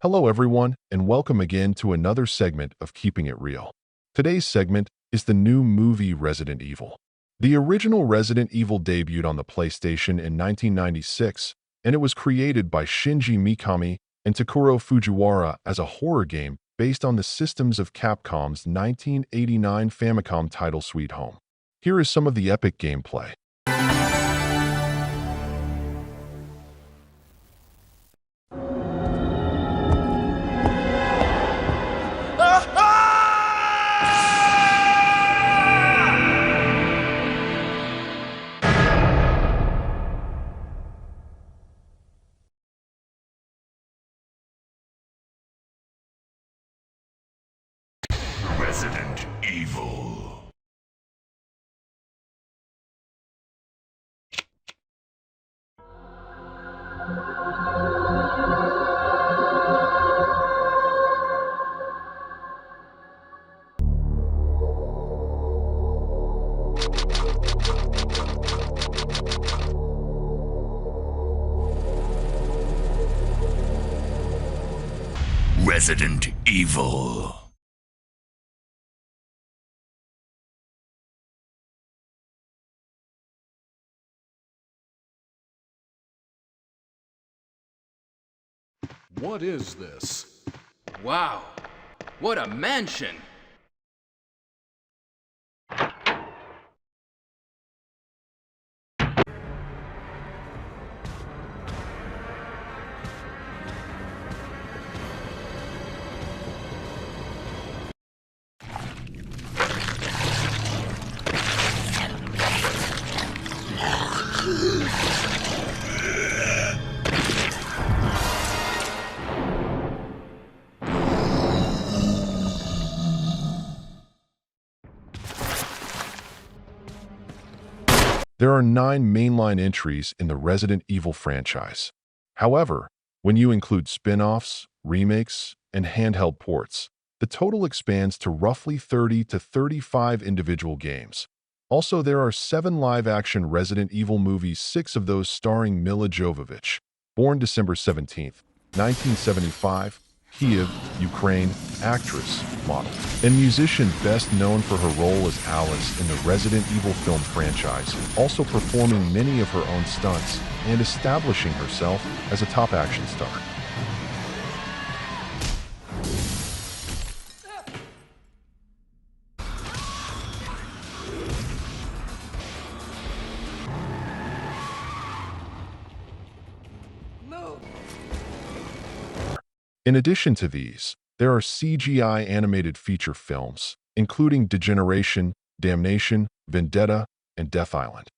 Hello, everyone, and welcome again to another segment of Keeping It Real. Today's segment is the new movie Resident Evil. The original Resident Evil debuted on the PlayStation in 1996, and it was created by Shinji Mikami and Takuro Fujiwara as a horror game based on the systems of Capcom's 1989 Famicom title Sweet Home. Here is some of the epic gameplay. Resident Evil. Resident Evil. What is this? Wow, what a mansion! There are 9 mainline entries in the Resident Evil franchise. However, when you include spin-offs, remakes, and handheld ports, the total expands to roughly 30 to 35 individual games. Also, there are 7 live-action Resident Evil movies, 6 of those starring Milla Jovovich, born December 17, 1975, Kiev, Ukraine, actress, model, and musician best known for her role as Alice in the Resident Evil film franchise, also performing many of her own stunts and establishing herself as a top action star. In addition to these, there are CGI animated feature films, including Degeneration, Damnation, Vendetta, and Death Island.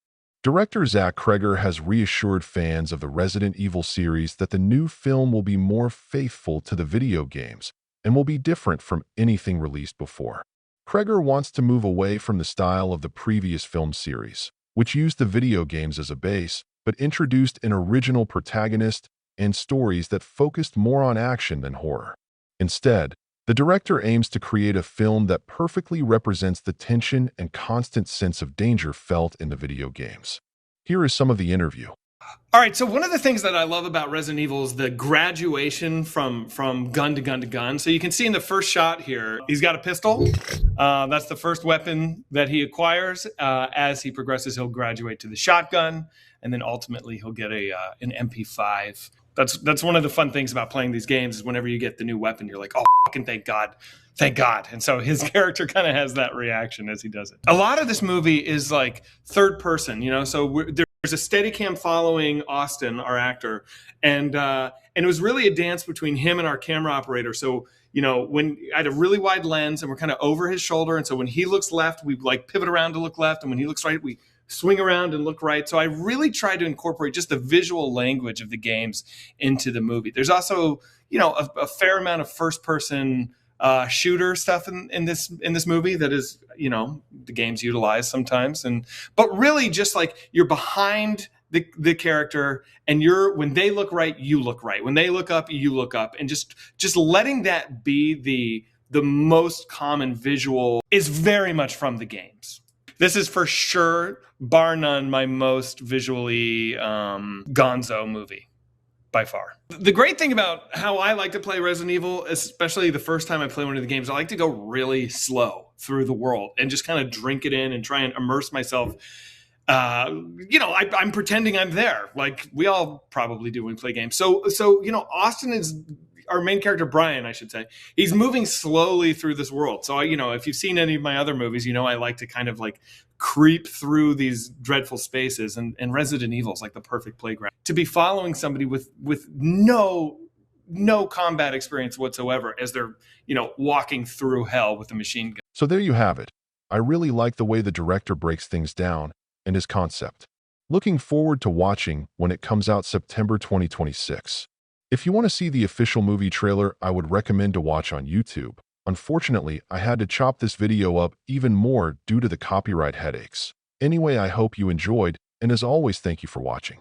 Director Zach Kreger has reassured fans of the Resident Evil series that the new film will be more faithful to the video games and will be different from anything released before. Kreger wants to move away from the style of the previous film series, which used the video games as a base, but introduced an original protagonist and stories that focused more on action than horror. Instead, the director aims to create a film that perfectly represents the tension and constant sense of danger felt in the video games. Here is some of the interview. All right, so one of the things that I love about Resident Evil is the graduation from gun to gun to gun. So you can see in the first shot here, he's got a pistol. That's the first weapon that he acquires. As he progresses, he'll graduate to the shotgun, and then ultimately he'll get an MP5. That's one of the fun things about playing these games is whenever you get the new weapon, you're like, oh, fucking thank God. Thank God. And so his character kind of has that reaction as he does it. A lot of this movie is like third person, so there's a steady cam following Austin, our actor, and it was really a dance between him and our camera operator. So, when I had a really wide lens and we're kind of over his shoulder, and so when he looks left, we like pivot around to look left, and when he looks right, we swing around and look right. So I really tried to incorporate just the visual language of the games into the movie. There's also, a fair amount of first person shooter stuff in this movie that is, the games utilize sometimes. But really just like you're behind the character, and when they look right, you look right. When they look up, you look up, and just letting that be the most common visual is very much from the games. This is for sure, bar none, my most visually gonzo movie. by far. The great thing about how I like to play Resident Evil, especially the first time I play one of the games, I like to go really slow through the world and just kind of drink it in and try and immerse myself. I'm pretending I'm there, like we all probably do when we play games. So Austin is our main character, Brian, I should say. He's moving slowly through this world. So, if you've seen any of my other movies, I like to kind of like creep through these dreadful spaces, and Resident Evil is like the perfect playground to be following somebody with no combat experience whatsoever as they're walking through hell with a machine gun. So there you have it. I really like the way the director breaks things down and his concept. Looking forward to watching when it comes out September 2026. If you want to see the official movie trailer, I would recommend to watch on YouTube. Unfortunately, I had to chop this video up even more due to the copyright headaches. Anyway, I hope you enjoyed, and as always, thank you for watching.